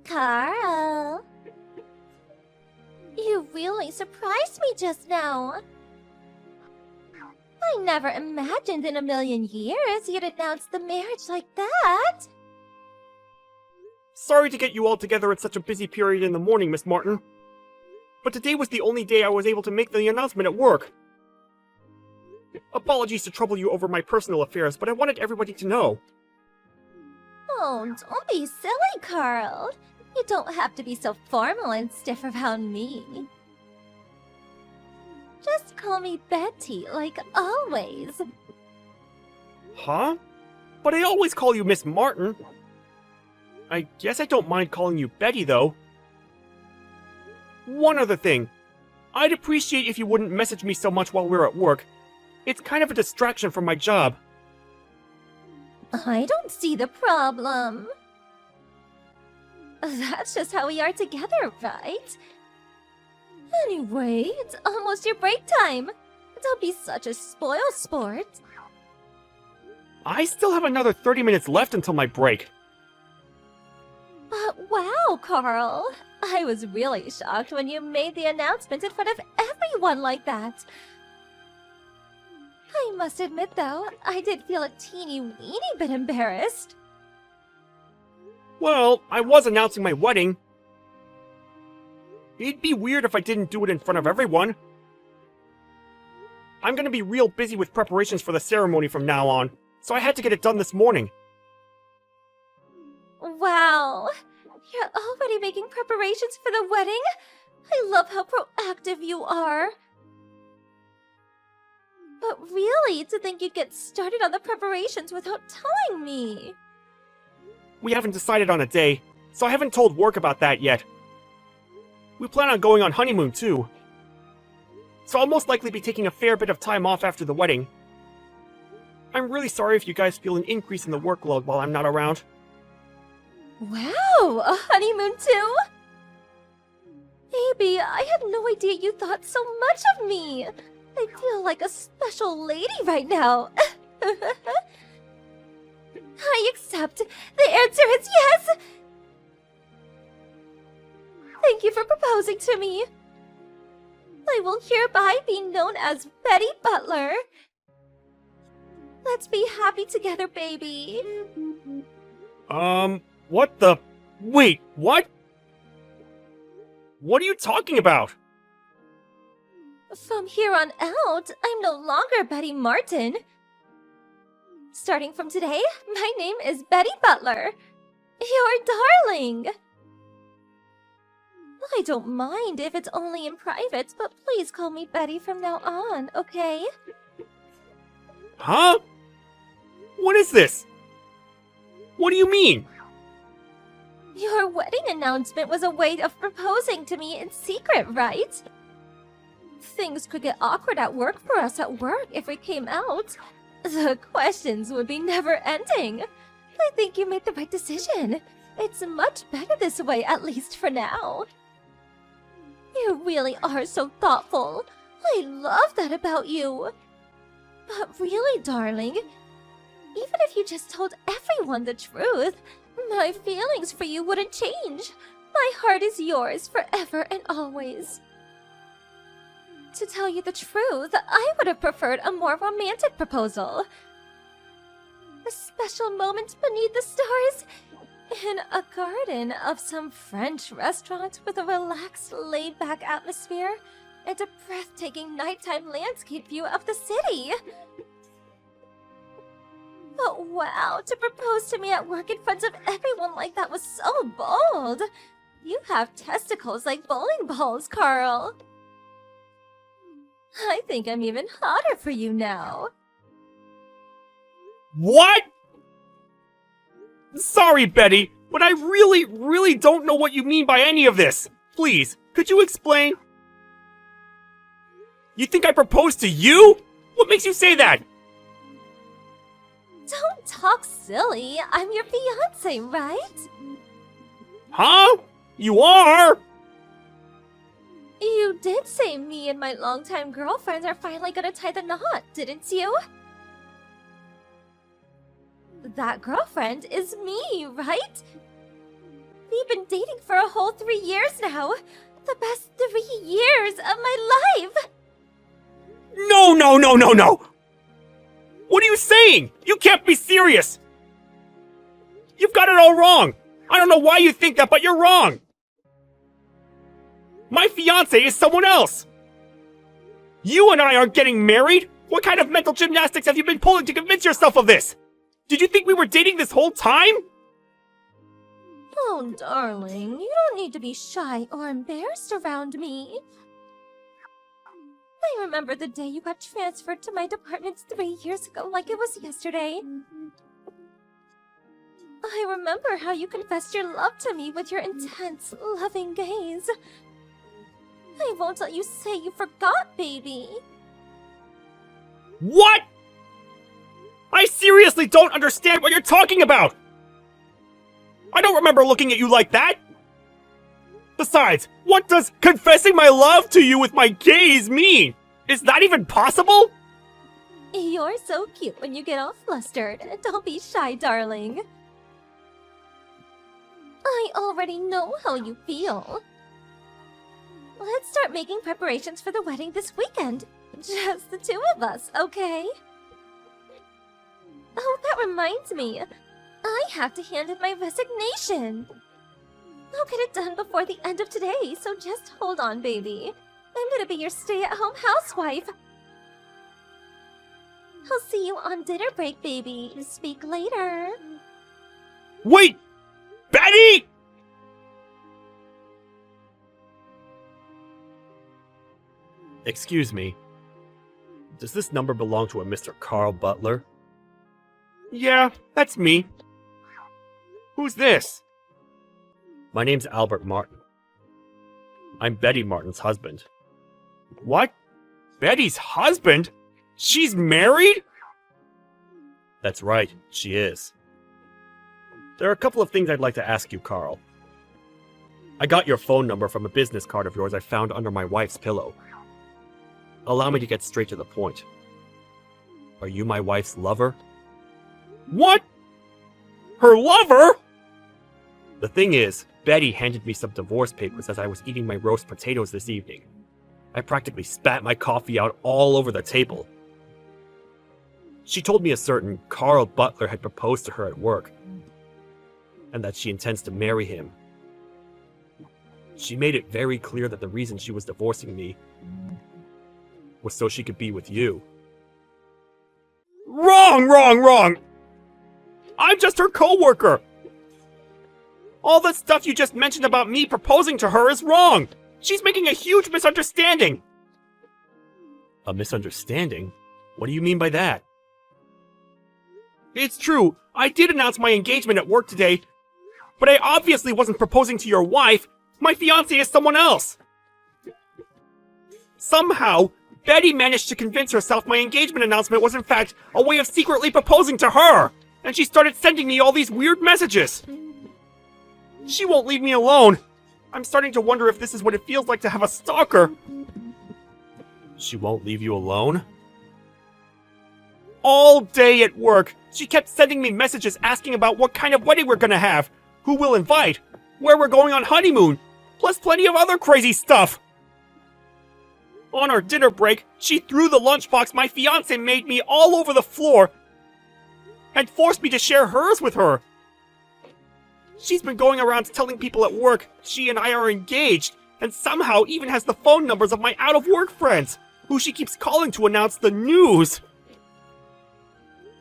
Carl, you really surprised me just now. I never imagined in a million years you'd announce the marriage like that. Sorry to get you all together at such a busy period in the morning, Miss Martin. But today was the only day I was able to make the announcement at work. Apologies to trouble you over my personal affairs, but I wanted everybody to know. Oh, don't be silly, Carl. You don't have to be so formal and stiff around me. Just call me Betty, like always. Huh? But I always call you Miss Martin. I guess I don't mind calling you Betty, though. One other thing. I'd appreciate if you wouldn't message me so much while we're at work. It's kind of a distraction from my job. I don't see the problem. That's just how we are together, right? Anyway, it's almost your break time. Don't be such a spoil sport. I still have another 30 minutes left until my break. Wow, Carl. I was really shocked when you made the announcement in front of everyone like that. I must admit, though, I did feel a teeny-weeny bit embarrassed. Well, I was announcing my wedding. It'd be weird if I didn't do it in front of everyone. I'm gonna be real busy with preparations for the ceremony from now on, so I had to get it done this morning. Wow, you're already making preparations for the wedding? I love how proactive you are. But really, to think you'd get started on the preparations without telling me. We haven't decided on a day, so I haven't told work about that yet. We plan on going on honeymoon too. So I'll most likely be taking a fair bit of time off after the wedding. I'm really sorry if you guys feel an increase in the workload while I'm not around. Wow, a honeymoon too? Baby, I had no idea you thought so much of me. I feel like a special lady right now. I accept. The answer is yes! Thank you for proposing to me. I will hereby be known as Betty Butler. Let's be happy together, baby. What the... Wait, what? What are you talking about? From here on out, I'm no longer Betty Martin. Starting from today, my name is Betty Butler. Your darling. I don't mind if it's only in private, but please call me Betty from now on, okay? Huh? What is this? What do you mean? Your wedding announcement was a way of proposing to me in secret, right? Things could get awkward at work for us at work if we came out. The questions would be never-ending. I think you made the right decision. It's much better this way, at least for now. You really are so thoughtful. I love that about you. But really, darling, even if you just told everyone the truth, my feelings for you wouldn't change. My heart is yours forever and always. To tell you the truth, I would have preferred a more romantic proposal. A special moment beneath the stars, in a garden of some French restaurant with a relaxed, laid-back atmosphere and a breathtaking nighttime landscape view of the city. But wow, to propose to me at work in front of everyone like that was so bold. You have testicles like bowling balls, Carl. I think I'm even hotter for you now. What? Sorry, Betty, but I really don't know what you mean by any of this. Please, could you explain? You think I proposed to you? What makes you say that? Don't talk silly. I'm your fiancé, right? Huh? You are? You did say me and my longtime girlfriends are finally gonna tie the knot, didn't you? That girlfriend is me, right? We been dating for a whole 3 years now. The best 3 years of my life! No, no, no, no, no! What are you saying? You can't be serious! You've got it all wrong! I don't know why you think that, but you're wrong! My fiancé is someone else! You and I aren't getting married? What kind of mental gymnastics have you been pulling to convince yourself of this? Did you think we were dating this whole time? Oh, darling, you don't need to be shy or embarrassed around me. I remember the day you got transferred to my department 3 years ago like it was yesterday. I remember how you confessed your love to me with your intense, loving gaze. I won't let you say you forgot, baby. What? I seriously don't understand what you're talking about! I don't remember looking at you like that! Besides, what does confessing my love to you with my gaze mean? Is that even possible? You're so cute when you get all flustered. Don't be shy, darling. I already know how you feel. Let's start making preparations for the wedding this weekend. Just the two of us, okay? Oh, that reminds me. I have to hand in my resignation. I'll get it done before the end of today, so just hold on, baby. I'm gonna be your stay-at-home housewife. I'll see you on dinner break, baby. Speak later. Wait! Betty! Excuse me. Does this number belong to a Mr. Carl Butler? Yeah, that's me. Who's this? My name's Albert Martin. I'm Betty Martin's husband. What? Betty's husband? She's married? That's right, she is. There are a couple of things I'd like to ask you, Carl. I got your phone number from a business card of yours I found under my wife's pillow. Allow me to get straight to the point. Are you my wife's lover? What? Her lover? The thing is, Betty handed me some divorce papers as I was eating my roast potatoes this evening. I practically spat my coffee out all over the table. She told me a certain Carl Butler had proposed to her at work, and that she intends to marry him. She made it very clear that the reason she was divorcing me was so she could be with you. Wrong, wrong, wrong! I'm just her co-worker! All the stuff you just mentioned about me proposing to her is wrong! She's making a huge misunderstanding! A misunderstanding? What do you mean by that? It's true, I did announce my engagement at work today, but I obviously wasn't proposing to your wife. My fiancé is someone else! Somehow, Betty managed to convince herself my engagement announcement was in fact a way of secretly proposing to her, and she started sending me all these weird messages. She won't leave me alone. I'm starting to wonder if this is what it feels like to have a stalker. She won't leave you alone? All day at work, she kept sending me messages asking about what kind of wedding we're gonna have, who we'll invite, where we're going on honeymoon, plus plenty of other crazy stuff. On our dinner break, she threw the lunchbox my fiancé made me all over the floor and forced me to share hers with her. She's been going around telling people at work she and I are engaged, and somehow even has the phone numbers of my out-of-work friends, who she keeps calling to announce the news.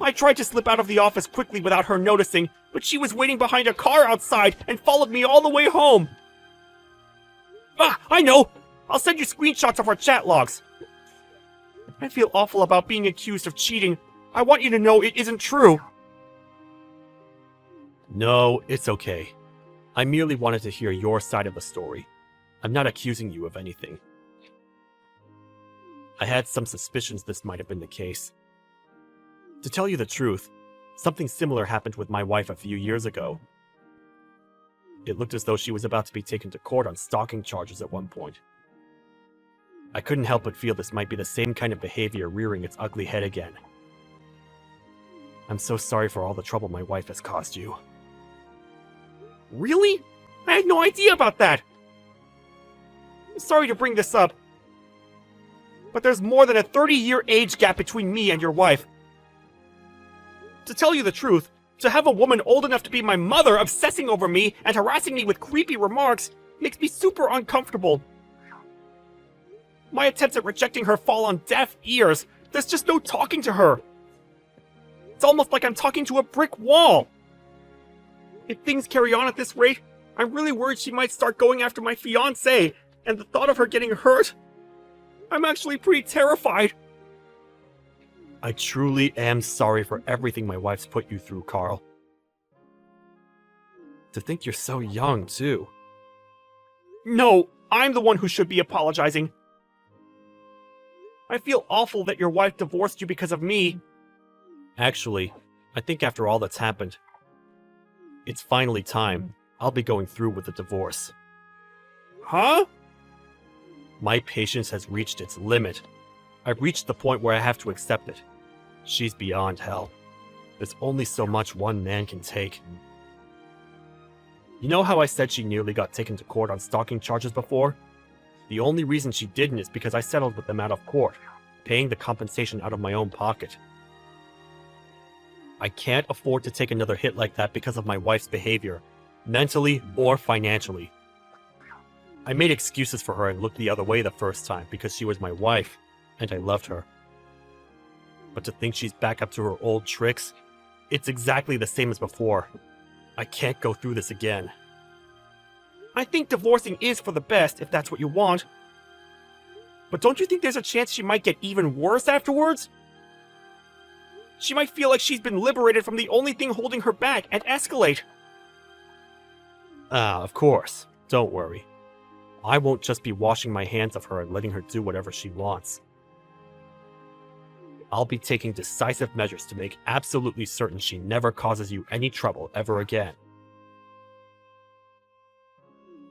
I tried to slip out of the office quickly without her noticing, but she was waiting behind a car outside and followed me all the way home. Ah, I know! I'll send you screenshots of our chat logs. I feel awful about being accused of cheating. I want you to know it isn't true. No, it's okay. I merely wanted to hear your side of the story. I'm not accusing you of anything. I had some suspicions this might have been the case. To tell you the truth, something similar happened with my wife a few years ago. It looked as though she was about to be taken to court on stalking charges at one point. I couldn't help but feel this might be the same kind of behavior rearing its ugly head again. I'm so sorry for all the trouble my wife has caused you. Really? I I had no idea about that! Sorry to bring this up, but there's more than a 30-year age gap between me and your wife. To tell you the truth, to have a woman old enough to be my mother obsessing over me and harassing me with creepy remarks makes me super uncomfortable. My attempts at rejecting her fall on deaf ears. There's just no talking to her. It's almost like I'm talking to a brick wall. If things carry on at this rate, I'm really worried she might start going after my fiancé, and the thought of her getting hurt, I'm actually pretty terrified. I truly am sorry for everything my wife's put you through, Carl. To think you're so young, too. No, I'm the one who should be apologizing. I feel awful that your wife divorced you because of me. Actually, I think after all that's happened, it's finally time. I'll be going through with the divorce. Huh? My patience has reached its limit. I've reached the point where I have to accept it. She's beyond hell. There's only so much one man can take. You know how I said she nearly got taken to court on stalking charges before? The only reason she didn't is because I settled with them out of court, paying the compensation out of my own pocket. I can't afford to take another hit like that because of my wife's behavior, mentally or financially. I made excuses for her and looked the other way the first time because she was my wife, and I loved her. But to think she's back up to her old tricks, it's exactly the same as before. I can't go through this again. I think divorcing is for the best if that's what you want. But don't you think there's a chance she might get even worse afterwards? She might feel like she's been liberated from the only thing holding her back and escalate. Of course. Don't worry. I won't just be washing my hands of her and letting her do whatever she wants. I'll be taking decisive measures to make absolutely certain she never causes you any trouble ever again.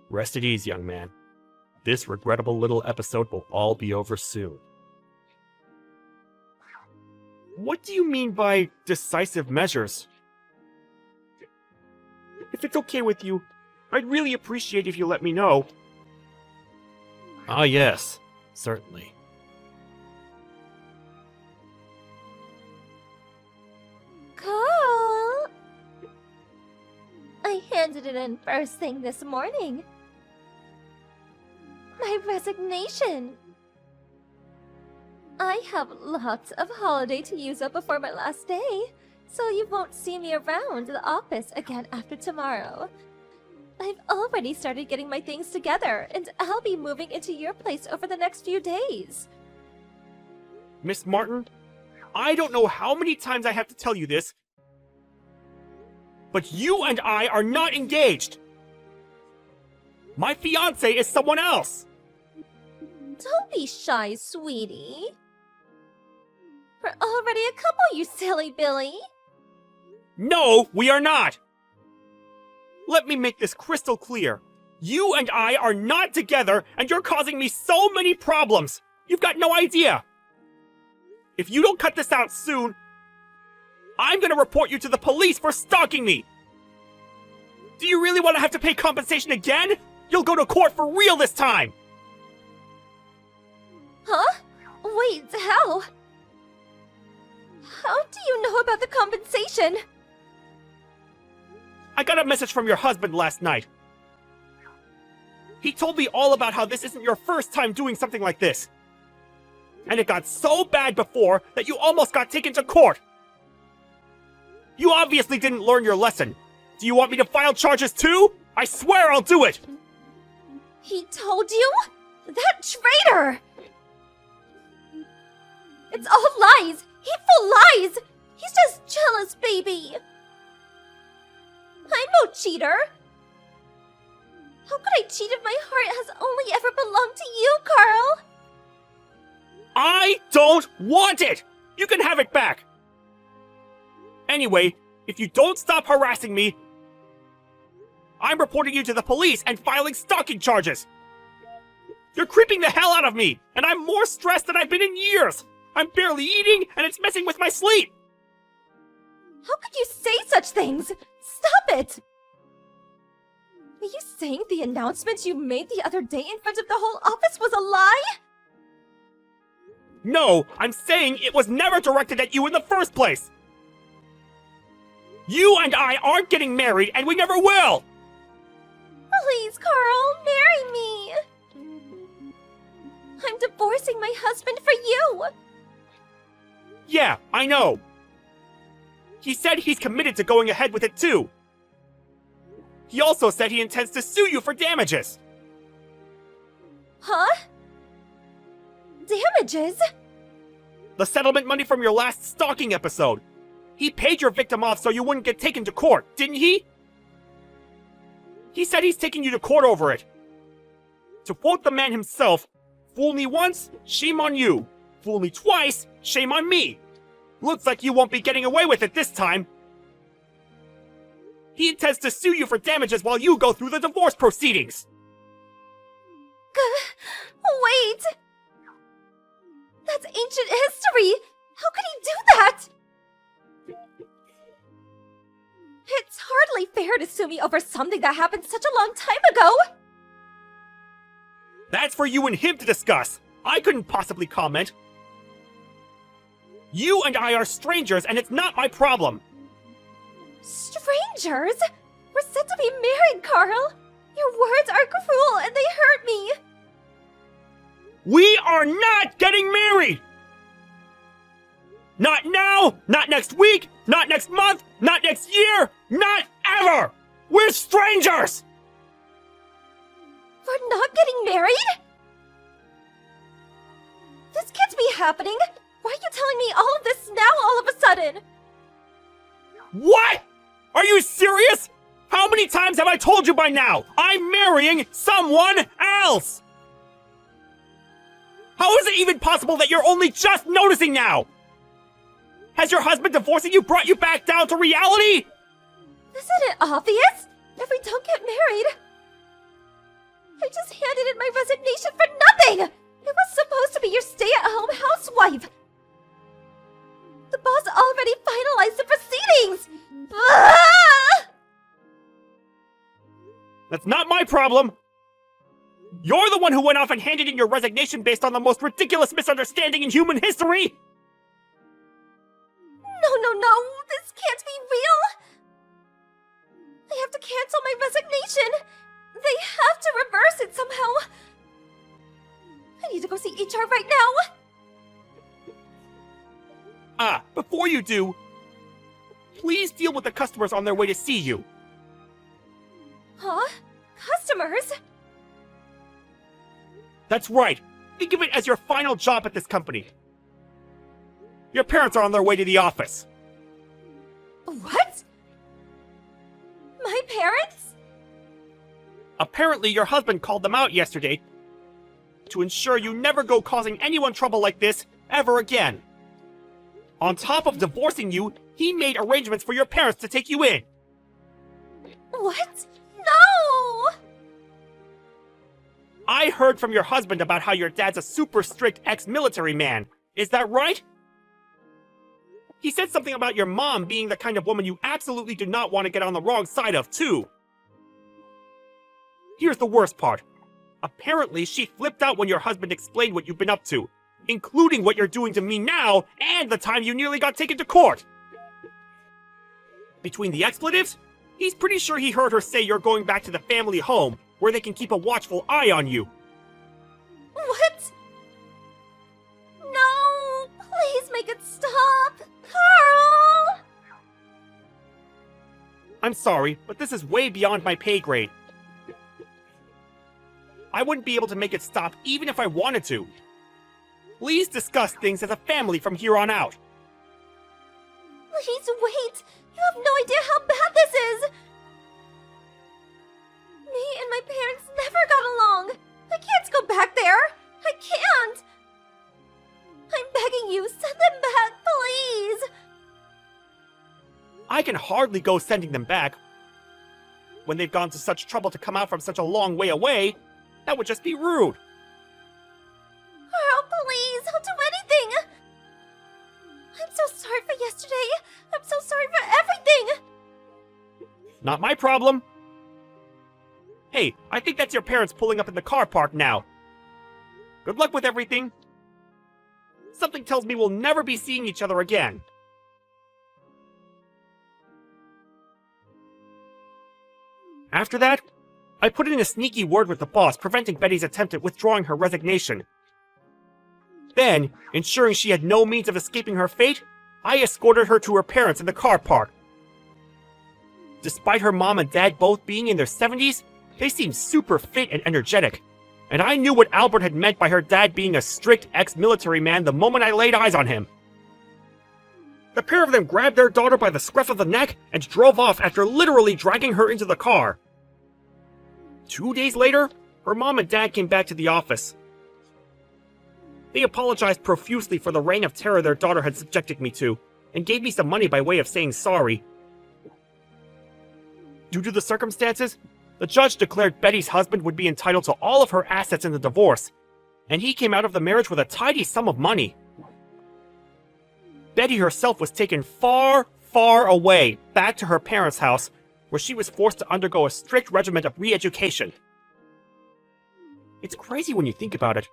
Rest at ease, young man. This regrettable little episode will all be over soon. What do you mean by decisive measures? If it's okay with you, I'd really appreciate if you let me know. Ah, yes, certainly. Carl! I handed it in first thing this morning. My resignation. I have lots of holiday to use up before my last day, so you won't see me around the office again after tomorrow. I've already started getting my things together, and I'll be moving into your place over the next few days. Miss Martin, I don't know how many times I have to tell you this, but you and I are not engaged. My fiancé is someone else. Don't be shy, sweetie. We're already a couple, you silly Billy. No, we are not. Let me make this crystal clear. You and I are not together, and you're causing me so many problems. You've got no idea. If you don't cut this out soon, I'm gonna report you to the police for stalking me. Do you really want to have to pay compensation again? You'll go to court for real this time. Huh? Wait, how? How do you know about the compensation? I got a message from your husband last night. He told me all about how this isn't your first time doing something like this. And it got so bad before that you almost got taken to court. You obviously didn't learn your lesson. Do you want me to file charges too? I swear I'll do it! He told you? That traitor! It's all lies! Hateful lies! He's just jealous, baby! I'm no cheater! How could I cheat if my heart has only ever belonged to you, Carl? I don't want it! You can have it back! Anyway, if you don't stop harassing me, I'm reporting you to the police and filing stalking charges! You're creeping the hell out of me, and I'm more stressed than I've been in years! I'm barely eating, and it's messing with my sleep! How could you say such things? Stop it! Are you saying the announcement you made the other day in front of the whole office was a lie? No, I'm saying it was never directed at you in the first place! You and I aren't getting married, and we never will! Please, Carl, marry me! I'm divorcing my husband for you! Yeah, I know. He said he's committed to going ahead with it too. He also said he intends to sue you for damages. Huh? Damages? The settlement money from your last stalking episode. He paid your victim off so you wouldn't get taken to court, didn't he? He said he's taking you to court over it. To quote the man himself, "Fool me once, shame on you. Fool me twice, shame on me. Looks like you won't be getting away with it this time." He intends to sue you for damages while you go through the divorce proceedings. Wait! That's ancient history! How could he do that? It's hardly fair to sue me over something that happened such a long time ago! That's for you and him to discuss. I couldn't possibly comment. You and I are strangers, and it's not my problem. Strangers? We're set to be married, Carl! Your words are cruel and they hurt me! We are not getting married! Not now, not next week, not next month, not next year, not ever! We're strangers! We're not getting married? This can't be happening! Why are you telling me all of this now all of a sudden? What? Are you serious? How many times have I told you by now? I'm marrying someone else! How is it even possible that you're only just noticing now? Has your husband divorcing you brought you back down to reality? Isn't it obvious? If we don't get married... I just handed in my resignation for nothing! It was supposed to be your stay-at-home housewife! The boss already finalized the proceedings! Ah! That's not my problem! You're the one who went off and handed in your resignation based on the most ridiculous misunderstanding in human history! No, this can't be real! I have to cancel my resignation! They have to reverse it somehow! I need to go see HR right now! Before you do, please deal with the customers on their way to see you. Huh? Customers? That's right. Think of it as your final job at this company. Your parents are on their way to the office. What? My parents? Apparently, your husband called them out yesterday to ensure you never go causing anyone trouble like this ever again. On top of divorcing you, he made arrangements for your parents to take you in. What? No! I heard from your husband about how your dad's a super strict ex-military man. Is that right? He said something about your mom being the kind of woman you absolutely do not want to get on the wrong side of, too. Here's the worst part. Apparently, she flipped out when your husband explained what you've been up to, including what you're doing to me now and the time you nearly got taken to court. Between the expletives, he's pretty sure he heard her say you're going back to the family home, where they can keep a watchful eye on you. What? No! Please make it stop! Carl! I'm sorry, but this is way beyond my pay grade. I wouldn't be able to make it stop even if I wanted to. Please discuss things as a family from here on out. Please wait! You have no idea how bad this is! Me and my parents never got along! I can't go back there! I can't! I'm begging you, send them back, please! I can hardly go sending them back. When they've gone to such trouble to come out from such a long way away, that would just be rude. Carl, please, I'll do anything! I'm so sorry for yesterday! I'm so sorry for everything! Not my problem. Hey, I think that's your parents pulling up in the car park now. Good luck with everything. Something tells me we'll never be seeing each other again. After that, I put in a sneaky word with the boss, preventing Betty's attempt at withdrawing her resignation. Then, ensuring she had no means of escaping her fate, I escorted her to her parents in the car park. Despite her mom and dad both being in their 70s, they seemed super fit and energetic, and I knew what Albert had meant by her dad being a strict ex-military man the moment I laid eyes on him. The pair of them grabbed their daughter by the scruff of the neck and drove off after literally dragging her into the car. 2 days later, her mom and dad came back to the office. They apologized profusely for the reign of terror their daughter had subjected me to, and gave me some money by way of saying sorry. Due to the circumstances, the judge declared Betty's husband would be entitled to all of her assets in the divorce, and he came out of the marriage with a tidy sum of money. Betty herself was taken far, far away, back to her parents' house, where she was forced to undergo a strict regimen of re-education. It's crazy when you think about it.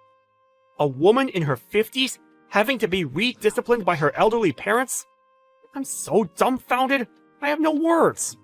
A woman in her 50s having to be re-disciplined by her elderly parents? I'm so dumbfounded, I have no words.